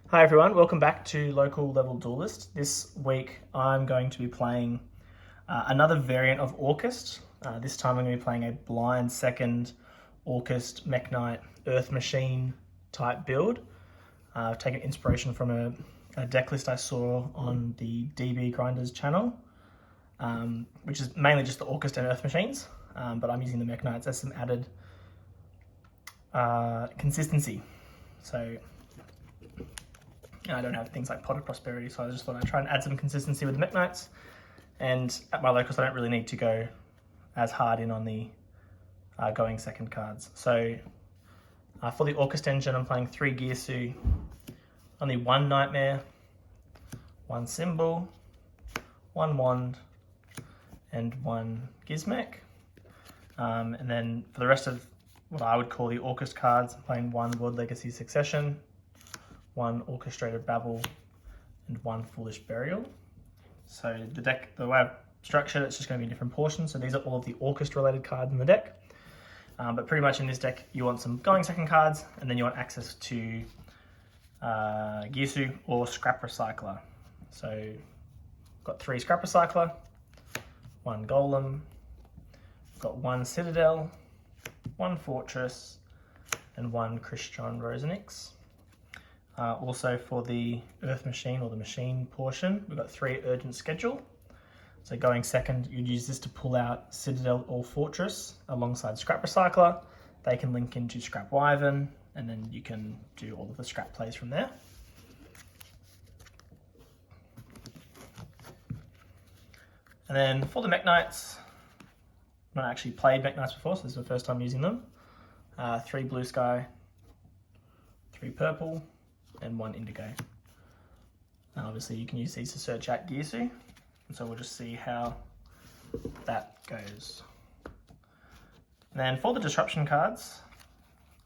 Hi everyone, welcome back to Local Level Duelist. This week I'm going to be playing another variant of Orchest. This time I'm going to be playing a blind second Orchest Mekk-Knight Earth Machine type build. I've taken inspiration from a deck list I saw on the DB Grinders channel, which is mainly just the Orchest and Earth Machines, but I'm using the Mech Knights as some added consistency. So I don't have things like Pot of Prosperity, so I just thought I'd try and add some consistency with the Mech Knights. And at my locals, I don't really need to go as hard in on the going second cards. So for the Orchest Engine, I'm playing 3 Gearsu, only 1 Nightmare, 1 Symbol, 1 Wand, and 1 Gizmek. And then for the rest of what I would call the Orchest cards, I'm playing 1 World Legacy Succession, 1 Orchestrated Babble, and 1 Foolish Burial. So the deck, the way I've structured it's just going to be different portions. So these are all of the Orchest related cards in the deck. But pretty much in this deck, you want some going second cards, and then you want access to Gearsu or Scrap Recycler. So I've got 3 Scrap Recycler, 1 Golem, I've got 1 Citadel, 1 Fortress, and 1 Christian Rosenix. Also for the Earth Machine or the machine portion, we've got 3 Urgent Schedule. So going second, you'd use this to pull out Citadel or Fortress alongside Scrap Recycler. They can link into Scrap Wyvern, and then you can do all of the scrap plays from there. And then for the Mech Knights, I've not actually played Mech Knights before, so this is the first time using them. 3 Blue Sky, 3 Purple, and 1 Indigo. Now obviously you can use these to search out Gearsu, and so we'll just see how that goes. And then for the Disruption cards,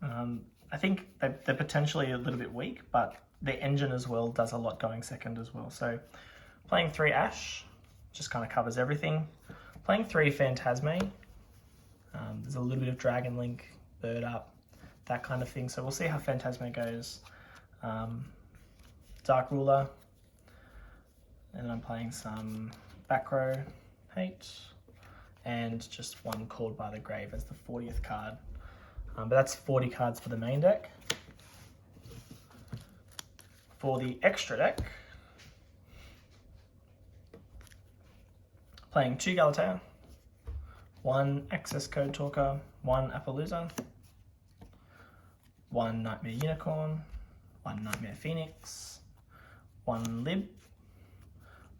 I think they're potentially a little bit weak, but the engine as well does a lot going second as well. So playing 3 Ash just kind of covers everything. Playing 3 Phantasme, there's a little bit of Dragon Link, Bird Up, that kind of thing. So we'll see how Phantasme goes. Dark Ruler, and then I'm playing some Back Row Hate, and just 1 Called by the Grave as the 40th card. But that's 40 cards for the main deck. For the extra deck, playing 2 Galatea, 1 Access Code Talker, 1 Appaloosa, 1 Nightmare Unicorn, 1 Nightmare Phoenix, 1 Lib,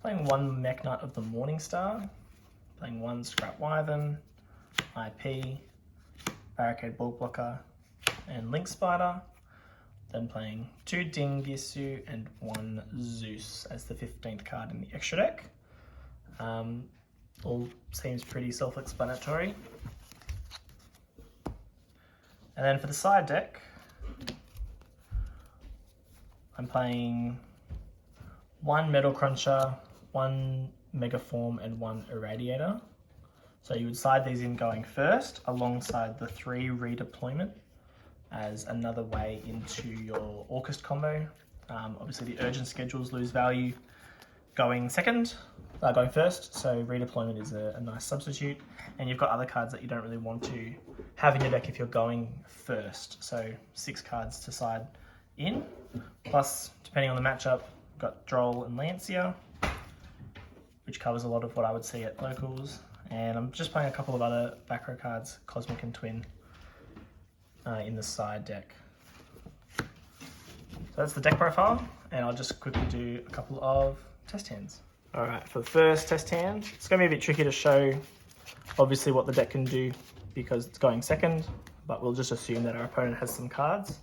playing 1 Mech Knight of the Morningstar, playing 1 Scrap Wyvern, IP, Barricade Bulk Blocker, and Link Spider, then playing 2 Ding Gearsu and 1 Zeus as the 15th card in the extra deck. All seems pretty self-explanatory. And then for the side deck, I'm playing 1 Metal Cruncher, 1 Megaform, and 1 Irradiator. So you would side these in going first alongside the 3 Redeployment as another way into your Orcust combo. Obviously the Urgent Schedules lose value going first, so Redeployment is a nice substitute. And you've got other cards that you don't really want to have in your deck if you're going first. So 6 cards to side in, plus depending on the matchup, we've got Droll and Lancia, which covers a lot of what I would see at locals. And I'm just playing a couple of other back row cards, Cosmic and Twin, in the side deck. So that's the deck profile, and I'll just quickly do a couple of test hands. All right, for the first test hand, it's going to be a bit tricky to show obviously what the deck can do because it's going second, but we'll just assume that our opponent has some cards.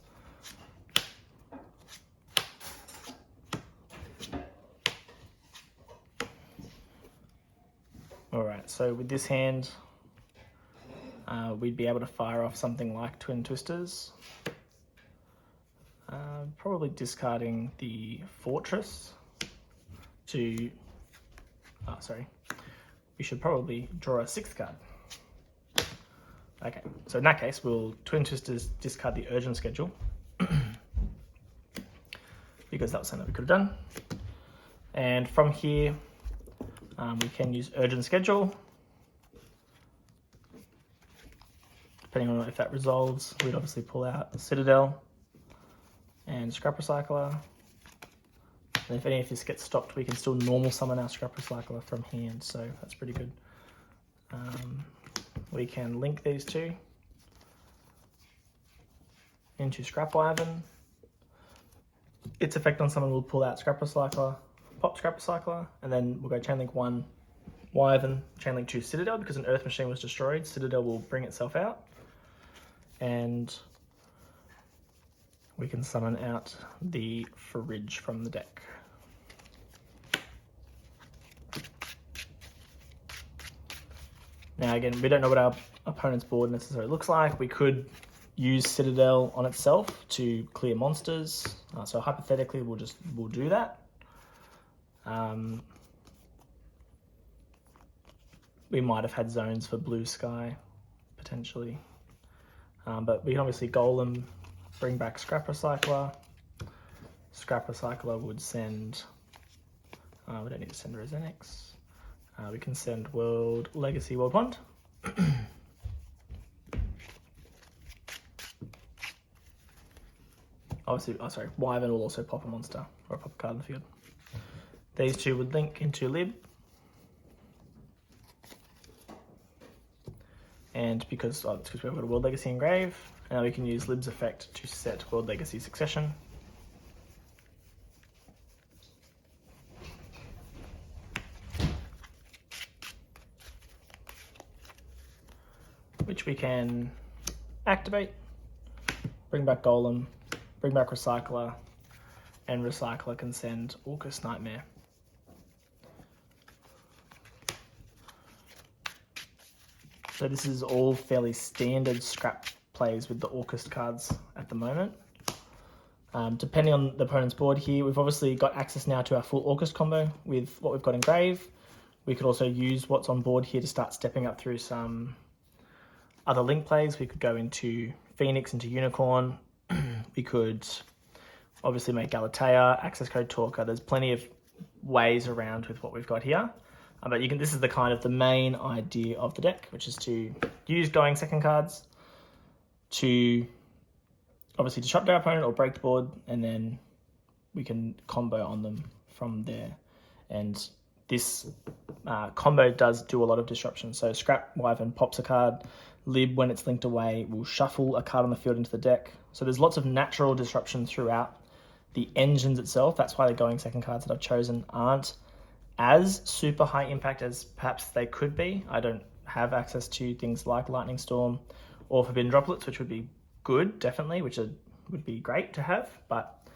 All right, so with this hand, we'd be able to fire off something like Twin Twisters. Probably discarding the Fortress to, we should probably draw a 6th card. Okay, so in that case, we'll Twin Twisters discard the Urgent Schedule. because that was something that we could have done. And from here, we can use urgent schedule. Depending on if that resolves, we'd obviously pull out Citadel and Scrap Recycler. And if any of this gets stopped, we can still normal summon our Scrap Recycler from hand, so that's pretty good. We can link these two into Scrap Wyvern. Its effect on summon will pull out Scrap Recycler, pop Scrap Recycler, and then we'll go Chainlink 1 Wyvern, Chainlink 2 Citadel, because an Earth Machine was destroyed. Citadel will bring itself out. And we can summon out the Fridge from the deck. Now again, we don't know what our opponent's board necessarily looks like. We could use Citadel on itself to clear monsters. So hypothetically, we'll do that. We might have had zones for Blue Sky, potentially. But we can obviously Golem, bring back Scrap Recycler. Scrap Recycler would send, we don't need to send Rosenix. We can send World Legacy World Wand. Obviously, Wyvern will also pop a monster or pop a card in the field. These two would link into Lib. And because we've got a World Legacy engrave, now we can use Lib's effect to set World Legacy Succession. Which we can activate, bring back Golem, bring back Recycler, and Recycler can send Orcust Nightmare. So this is all fairly standard scrap plays with the Orcust cards at the moment. Depending on the opponent's board here, we've obviously got access now to our full Orcust combo with what we've got in Grave. We could also use what's on board here to start stepping up through some other link plays. We could go into Phoenix, into Unicorn. We could obviously make Galatea, access code Talker. There's plenty of ways around with what we've got here. But this is the main idea of the deck, which is to use going second cards to obviously disrupt our opponent or break the board, and then we can combo on them from there. And this combo does do a lot of disruption. So Scrap Wyvern pops a card, Lib, when it's linked away, will shuffle a card on the field into the deck. So there's lots of natural disruption throughout the engines itself. That's why the going second cards that I've chosen aren't as super high impact as perhaps they could be. I don't have access to things like Lightning Storm or Forbidden Droplets, which would be good, definitely, would be great to have, but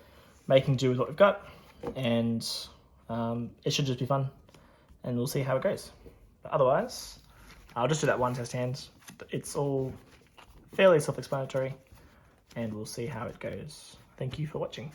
making do with what we've got, and it should just be fun, and we'll see how it goes. But otherwise, I'll just do that one test hand. It's all fairly self-explanatory, and we'll see how it goes. Thank you for watching.